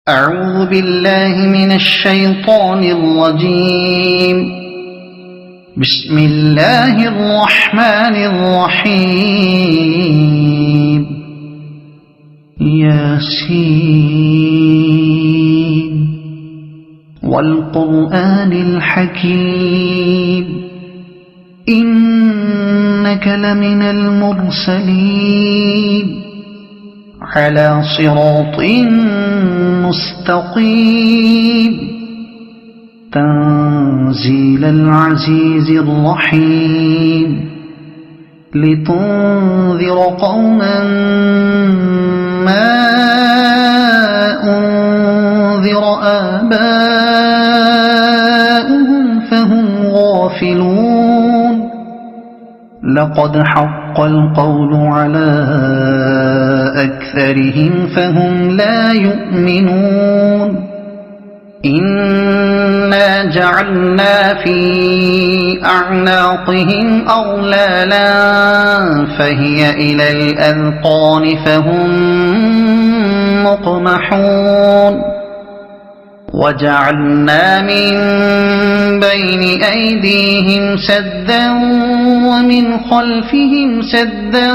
أعوذ بالله من الشيطان الرجيم. بسم الله الرحمن الرحيم. ياسين والقرآن الحكيم إنك لمن المرسلين على صراط مستقيم تنزيل العزيز الرحيم لتنذر قوما ما أنذر آباؤهم فهم غافلون. لقد حق القول على أكثرهم فهم لا يؤمنون. إنا جعلنا في أعناقهم أغلالا فهي إلى الأذقان فهم مقمحون. وجعلنا من بين أيديهم سدا ومن خلفهم سدا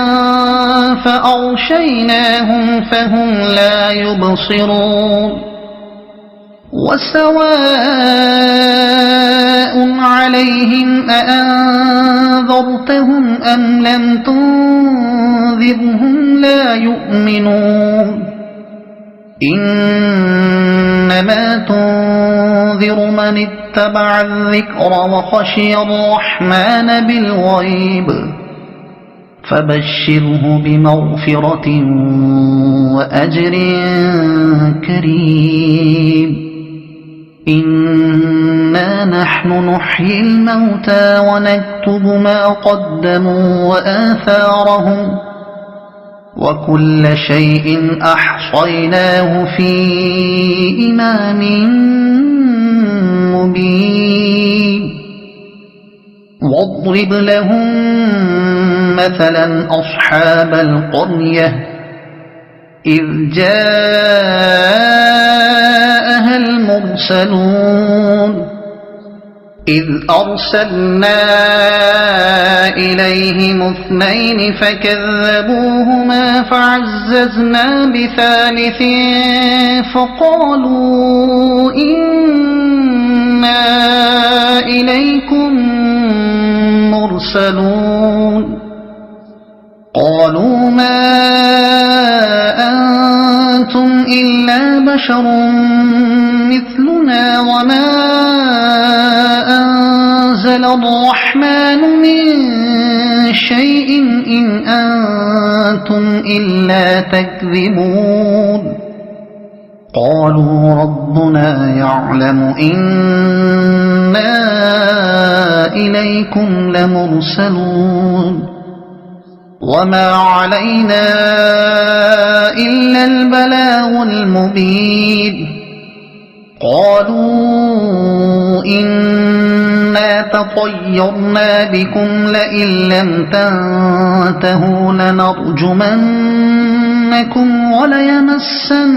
فأغشيناهم فهم لا يبصرون. وسواء عليهم أأنذرتهم أم لم تنذرهم لا يؤمنون. إنما تنذر من اتبع الذكر وخشي الرحمن بالغيب فبشره بمغفرة وأجر كريم. إنا نحن نحيي الموتى ونكتب ما قدموا وآثارهم وكل شيء أحصيناه في إمام مبين. واضرب لهم مثلا أصحاب القرية إذ جاءها المرسلون إذ أرسلنا إليهم اثنين فكذبوهما فعززنا بثالث فقالوا إنا إليكم مرسلون. قالوا ما أنتم إلا بشر مثلنا وما أنزل الرحمن من شيء إن أنتم إلا تكذبون. قالوا ربنا يعلم إنا إليكم لمرسلون وما علينا إلا البلاغ المبين. قالوا إنا تطيرنا بكم لئن لم تنتهوا لنرجمنكم وليمسنكم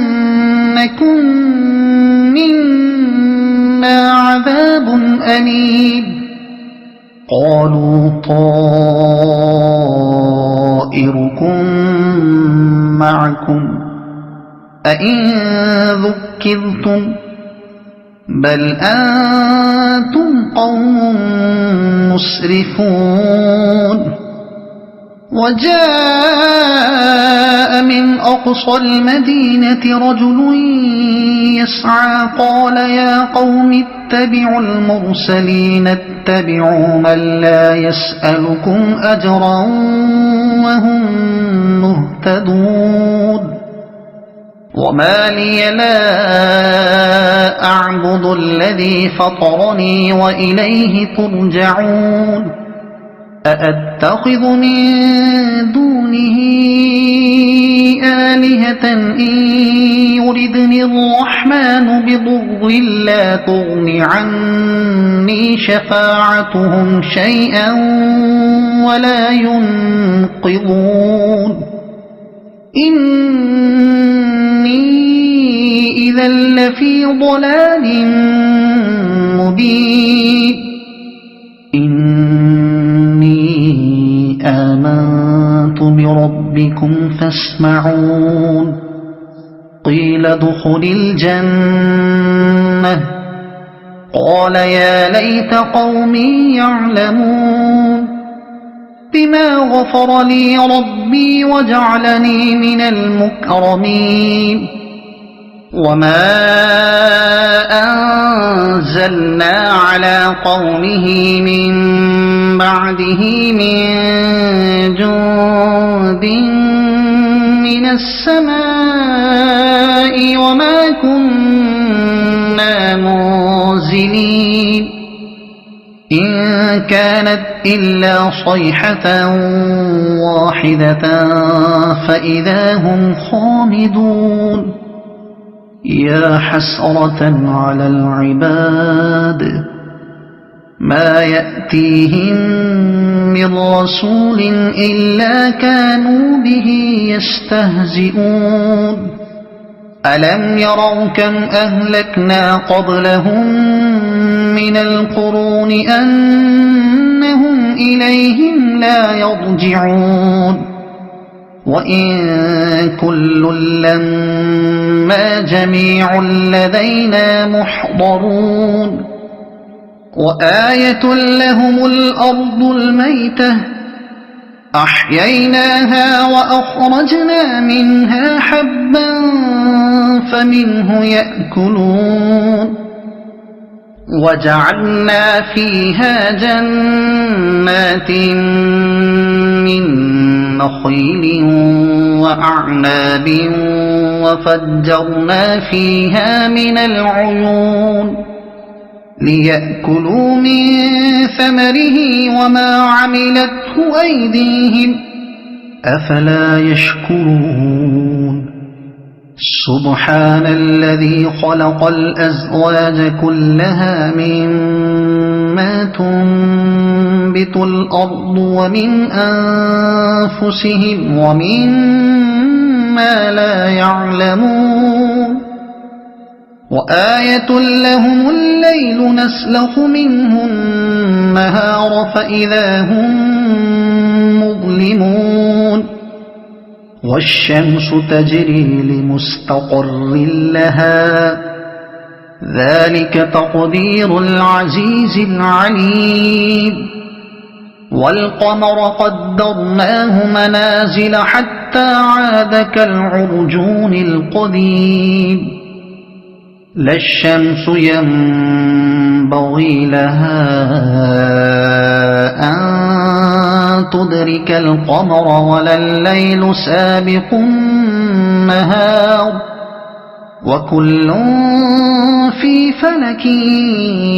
منا عذاب أليم. قالوا طائركم معكم أئن ذكرتم بل أنتم قوم مسرفون. وجاء من أقصى المدينة رجل يسعى قال يا قوم اتبعوا المرسلين اتبعوا من لا يسألكم أجرا وهم مهتدون. وما لي لا أعبد الذي فطرني وإليه ترجعون. أأتخذ من دونه آلهة إن يردني الرحمن بضر لا تغن عني شفاعتهم شيئا ولا ينقذون. إني إذا لفي ضلال مبين إني آمنت بربكم فاسمعون قيل ادخل الجنة قال يا ليت قومي يعلمون بما غفر لي ربي وجعلني من المكرمين وما أنزلنا على قومه من بعده من جند من السماء وما كنا منزلين إن كانت إلا صيحة واحدة فإذا هم خامدون يا حسرة على العباد ما يأتيهم من رسول إلا كانوا به يستهزئون ألم يروا كم أهلكنا قبلهم من القرون أنهم إليهم لا يرجعون وإن كل لما جميع لدينا محضرون وآية لهم الأرض الميتة أحييناها وأخرجنا منها حبا فمنه يأكلون وجعلنا فيها جنات من نخيل وأعناب وفجرنا فيها من العيون ليأكلوا من ثمره وما عملته أيديهم أفلا يشكرون سبحان الذي خلق الأزواج كلها مما تنبت الأرض ومن أنفسهم ومما لا يعلمون وآية لهم الليل نسلخ منه النهار فإذا هم مظلمون والشمس تجري لمستقر لها ذلك تقدير العزيز العليم والقمر قدرناه منازل حتى عاد كالعرجون القديم لا الشمس ينبغي لها أن تدرك القمر ولا الليل سابق النهار وكل في فلك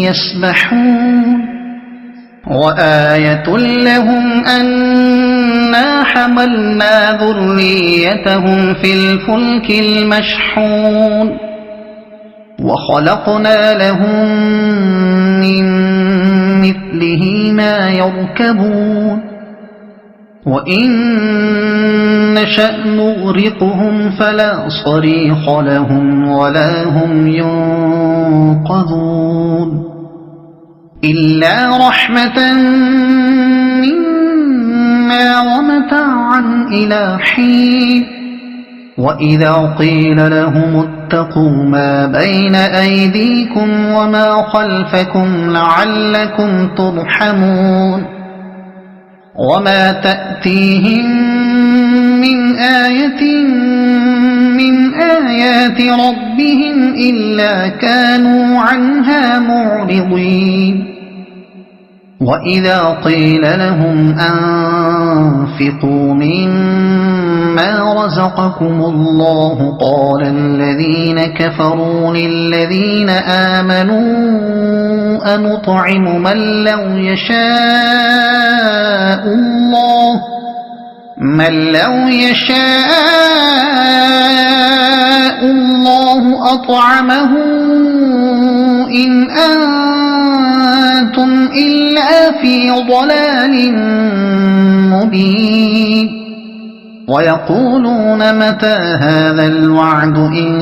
يسبحون وآية لهم أنا حملنا ذريتهم في الفلك المشحون وخلقنا لهم من مثله ما يركبون وإن نشأ نغرقهم فلا صريخ لهم ولا هم ينقذون إلا رحمة منا ومتاعا إلى حين وإذا قيل لهم اتقوا ما بين أيديكم وما خلفكم لعلكم ترحمون وما تأتيهم من آية من آيات ربهم إلا كانوا عنها معرضين وإذا قيل لهم أنفقوا مما رزقكم الله قال الذين كفروا للذين آمنوا أنطعم من لو يشاء الله أطعمه إن أنتم إلا في ضلال مبين ويقولون متى هذا الوعد إن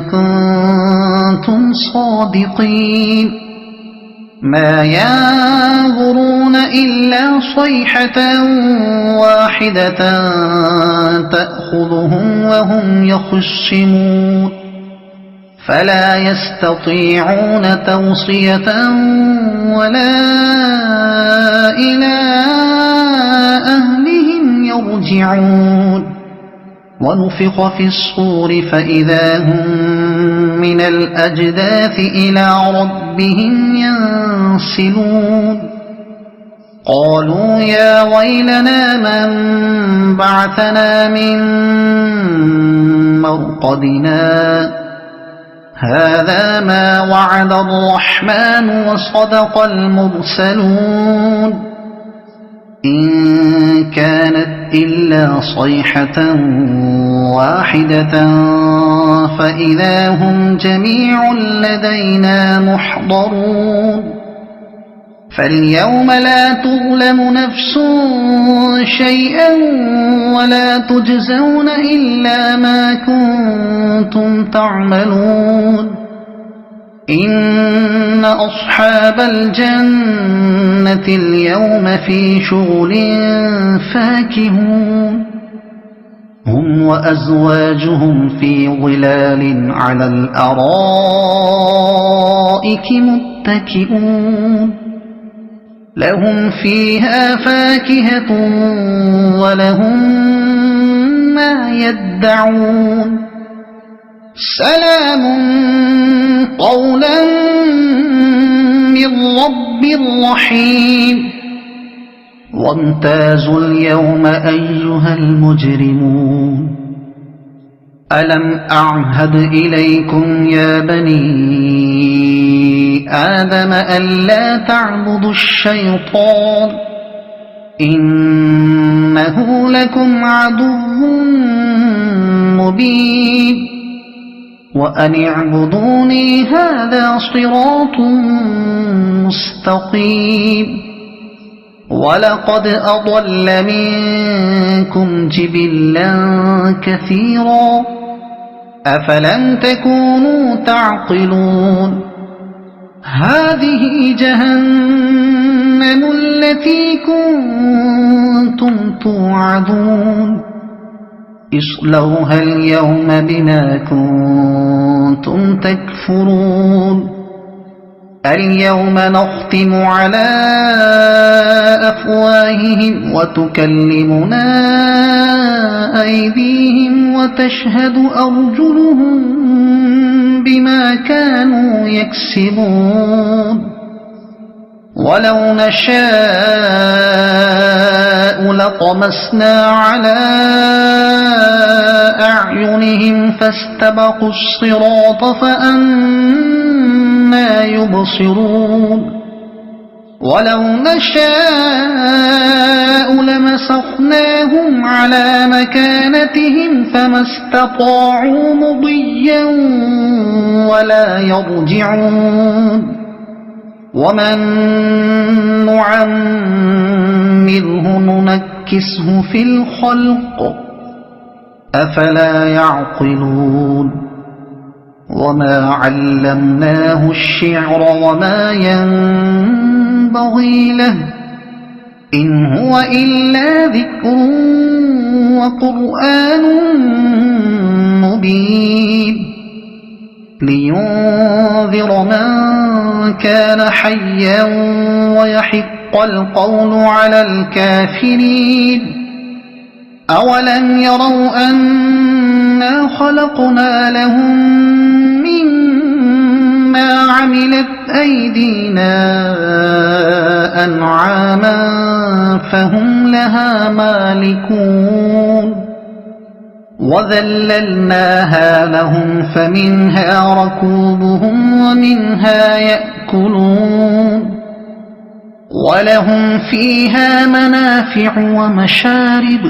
كنتم صادقين ما ينظرون إلا صيحة واحدة تأخذهم وهم يخصمون فلا يستطيعون توصية ولا إلى أهلهم يرجعون ونفخ في الصور فإذا هم من الأجداث إلى ربهم ينسلون قالوا يا ويلنا من بعثنا من مرقدنا هذا ما وعد الرحمن وصدق المرسلون إن كانت إلا صيحة واحدة فإذا هم جميع لدينا محضرون فاليوم لا تظلم نفس شيئا ولا تجزون إلا ما كنتم تعملون إن أصحاب الجنة اليوم في شغل فاكهون هم وأزواجهم في ظلال على الأرائك متكئون لهم فيها فاكهة ولهم ما يدعون سلام قولا من رب رحيم وامتازوا اليوم أيها المجرمون ألم أعهد إليكم يا بني آدم ألا تعبدوا الشيطان إنه لكم عدو مبين وأن اعبدوني هذا صراط مستقيم ولقد أضل منكم جبلا كثيرا أفلم تكونوا تعقلون هذه جهنم التي كنتم توعدون اصلوها اليوم بما كنتم تكفرون اليوم نختم على أفواههم وتكلمنا أيديهم وتشهد أرجلهم بما كانوا يكسبون ولو نشاء لطمسنا على أعينهم فاستبقوا الصراط فأنى يبصرون ولو نشاء لمسخناهم على مكانتهم فما استطاعوا مضيا ولا يرجعون ومن نعمره ننكسه في الخلق أفلا يعقلون وما علمناه الشعر وما ينبغي له إن هو إلا ذكر وقرآن مبين لينذر من كان حيا ويحق القول على الكافرين أولم يروا أنا خلقنا لهم مما عملت أيدينا أنعاما فهم لها مالكون وذللناها لهم فمنها ركوبهم ومنها يأكلون ولهم فيها منافع ومشارب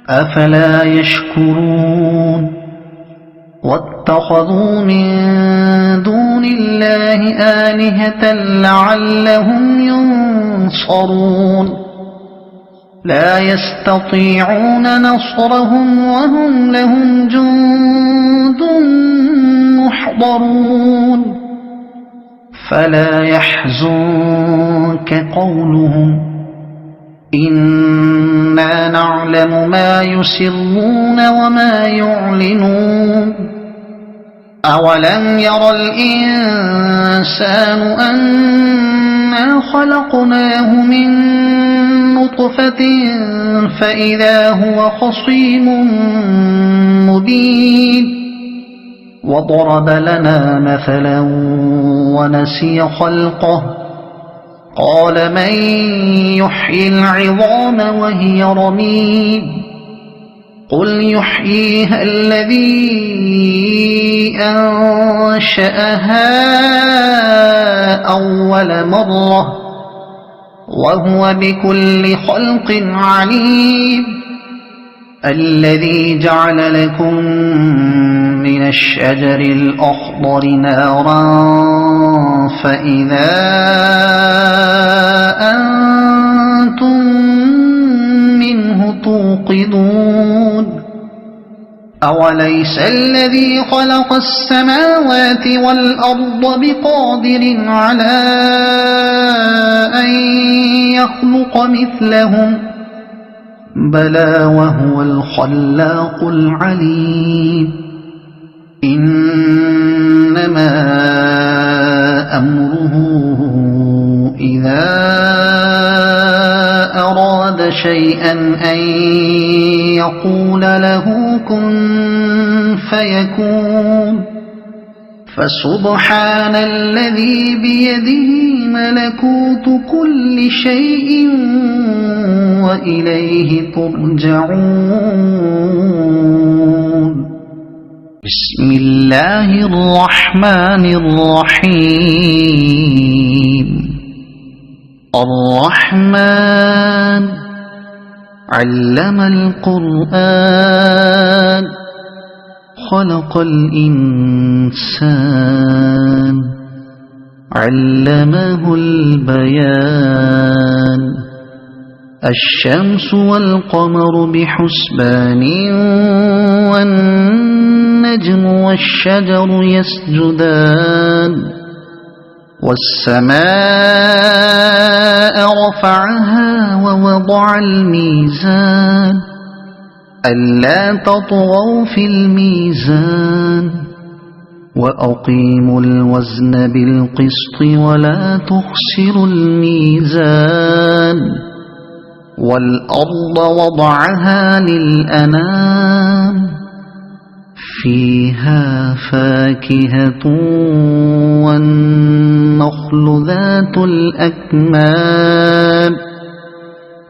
أفلا يشكرون واتخذوا من دون الله آلهة لعلهم ينصرون لا يستطيعون نصرهم وهم لهم جند محضرون فلا يحزنك قولهم إنا نعلم ما يسرون وما يعلنون أولم ير الإنسان أنا خلقناه من نطفة فإذا هو خصيم مبين وضرب لنا مثلا ونسي خلقه قال من يحيي العظام وهي رميم قل يحييها الذي أنشأها أول مرة وهو بكل خلق عليم الذي جعل لكم من الشجر الأخضر نارا فإذا أنتم منه توقدون أوليس الذي خلق السماوات والأرض بقادر على أن يخلق مثلهم بلى وهو الخلاق العليم إنما أمره إذا أراد شيئا أن يقول له كن فيكون فسبحان الذي بيده ملكوت كل شيء وإليه ترجعون بسم الله الرحمن الرحيم الرحمن علم القرآن خلق الإنسان علمه البيان الشمس والقمر بحسبان والنجم والشجر يسجدان والسماء رفعها ووضع الميزان ألا تطغوا في الميزان وأقيموا الوزن بالقسط ولا تخسروا الميزان والأرض وضعها للأنام فيها فاكهة والنخل ذات الأكمام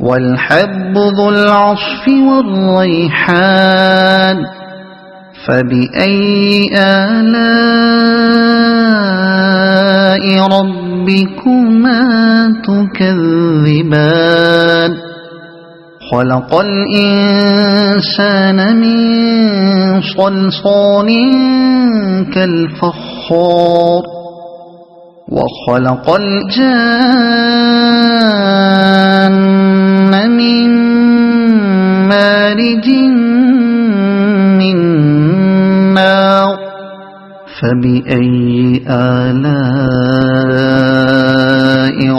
والحب ذو العصف والريحان فبأي آلاء ربكما تكذبان خلق الإنسان من صلصال كالفخار وخلق الجان من مارج من نار فبأي آلاء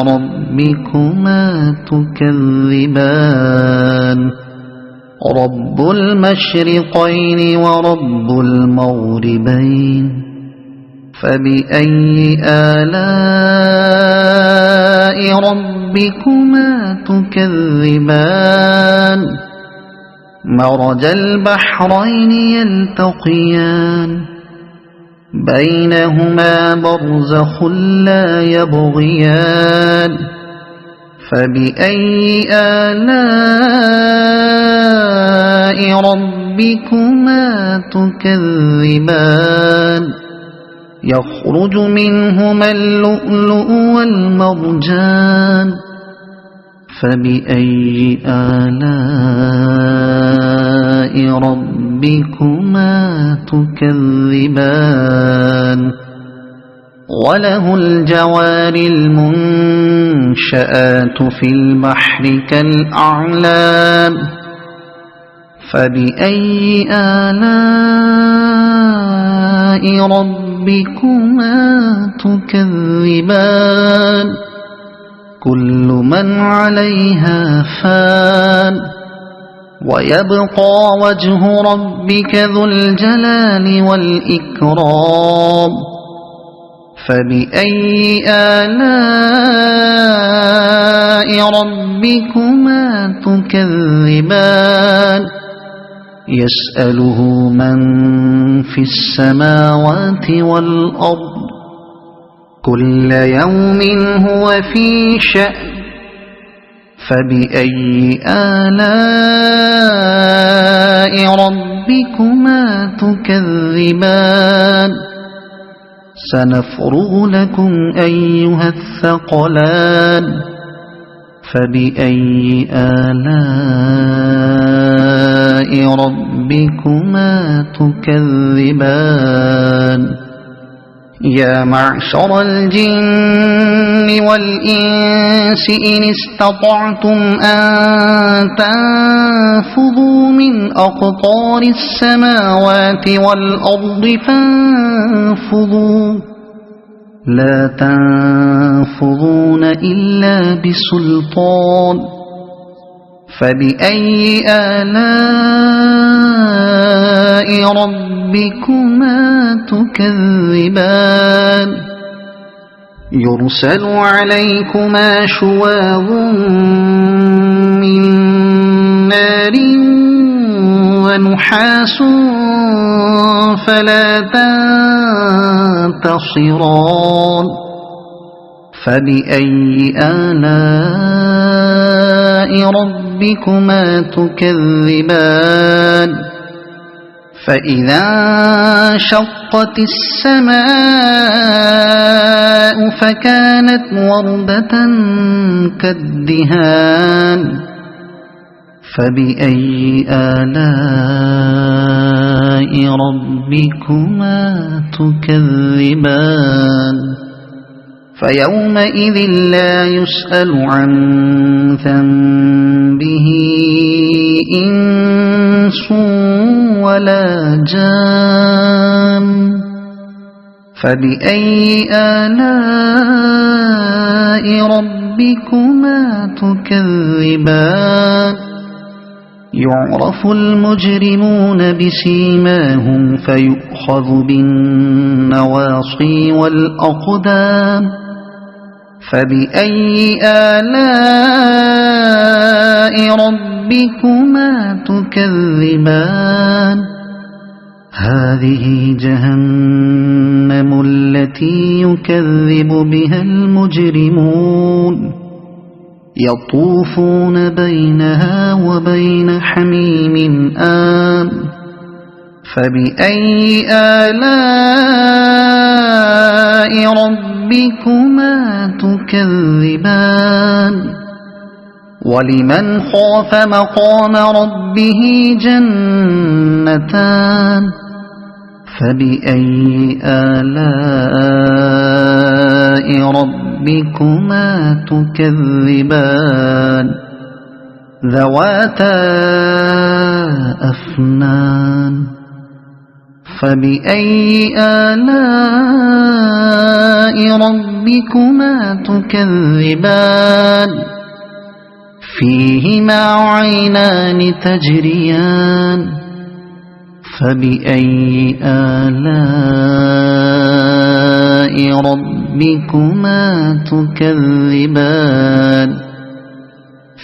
ربكما تكذبان رب المشرقين ورب المغربين فبأي آلاء ربكما تكذبان مرج البحرين يلتقيان بينهما برزخ لا يبغيان فبأي آلاء ربكما تكذبان يخرج منهما اللؤلؤ والمرجان فبأي آلاء ربكما تكذبان وله الجوار المنشآت في البحر كالأعلام فبأي آلاء ربكما تكذبان كل من عليها فان ويبقى وجه ربك ذو الجلال والإكرام فبأي آلاء ربكما تكذبان يسأله من في السماوات والأرض كل يوم هو في شأن فبأي آلاء ربكما تكذبان سنفرغ لكم أيها الثقلان فبأي آلاء ربكما تكذبان يا معشر الجن والإنس إن استطعتم أن تنفذوا من أقطار السماوات والأرض فانفذوا لا تنفذون إلا بسلطان فبأي آلاء ربكما تكذبان يرسل عليكما شواظ من نار ونحاس فلا تنتصران فبأي آلاء ربكما تكذبان فإذا انشقت السماء فكانت وردة كالدهان فبأي آلاء ربكما تكذبان فيومئذ لا يسأل عن ذنبه إنس ولا جان فبأي آلاء ربكما تكذبان يعرف المجرمون بسيماهم فيؤخذ بالنواصي والأقدام فبأي آلاء ربكما تكذبان هذه جهنم التي يكذب بها المجرمون يطوفون بينها وبين حميم آن فبأي آلاء ربكما تكذبان ولمن خاف مقام ربه جنتان فبأي آلاء ربكما تكذبان ذواتا أفنان فبأي آلاء ربكما تكذبان فيهما عينان تجريان فبأي آلاء ربكما تكذبان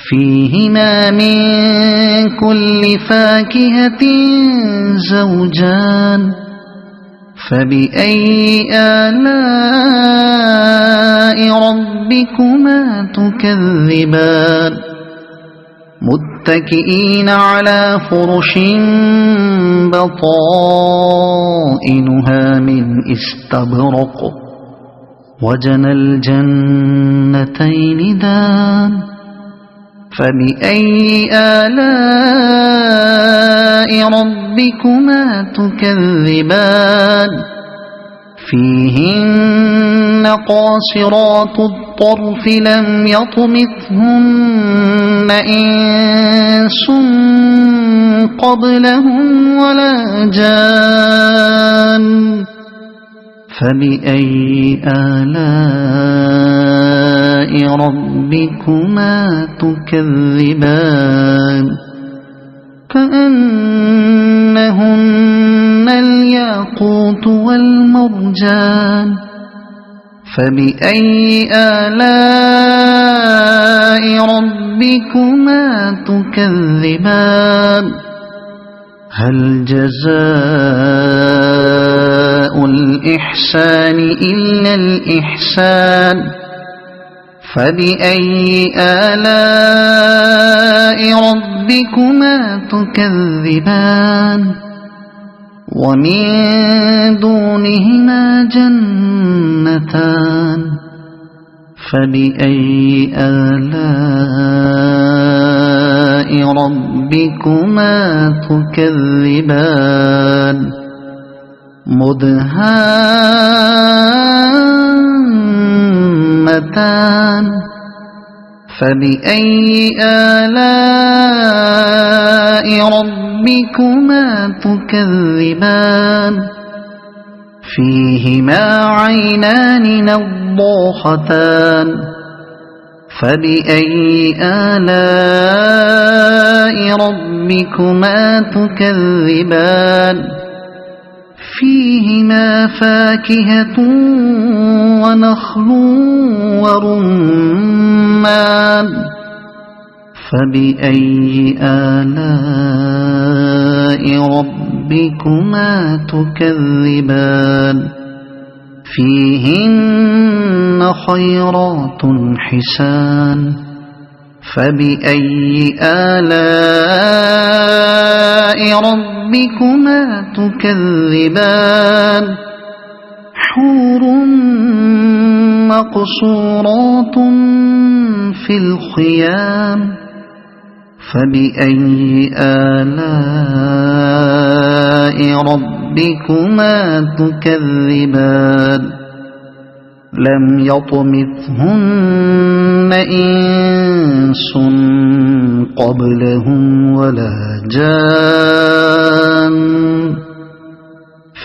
فيهما من كل فاكهة زوجان فبأي آلاء ربكما تكذبان متكئين على فرش بطائنها من استبرق وجنى الجنتين دان فبأي آلاء ربكما تكذبان فيهن قاصرات الطرف لم يطمثهن إنس قبلهم ولا جان فبأي آلاء ربكما تكذبان كأنهن الياقوت والمرجان فبأي آلاء ربكما تكذبان هل جزاء الإحسان إلا الإحسان فبأي آلاء ربكما تكذبان ومن دونهما جنتان فبأي آلاء ربكما تكذبان مدهامتان فبأي آلاء ربكما تكذبان فيهما عينان نضاختان فبأي آلاء ربكما تكذبان فيهما فاكهة ونخل ورمان فبأي آلاء ربكما تكذبان فيهن خيرات حسان فبأي آلاء ربكما تكذبان حور مقصورات في الخيام فبأي آلاء ربكما تكذبان لم يطمثهن إنس قبلهم ولا جان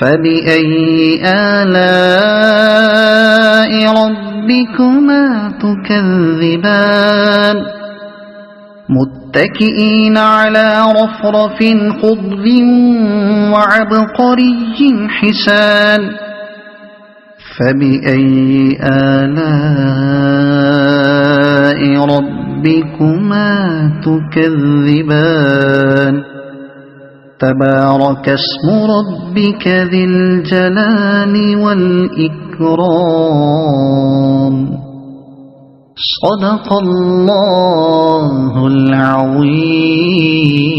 فبأي آلاء ربكما تكذبان متكئين على رفرف خضر وعبقري حسان فبأي آلاء ربكما تكذبان تبارك اسم ربك ذي الجلال والإكرام صدق الله العظيم.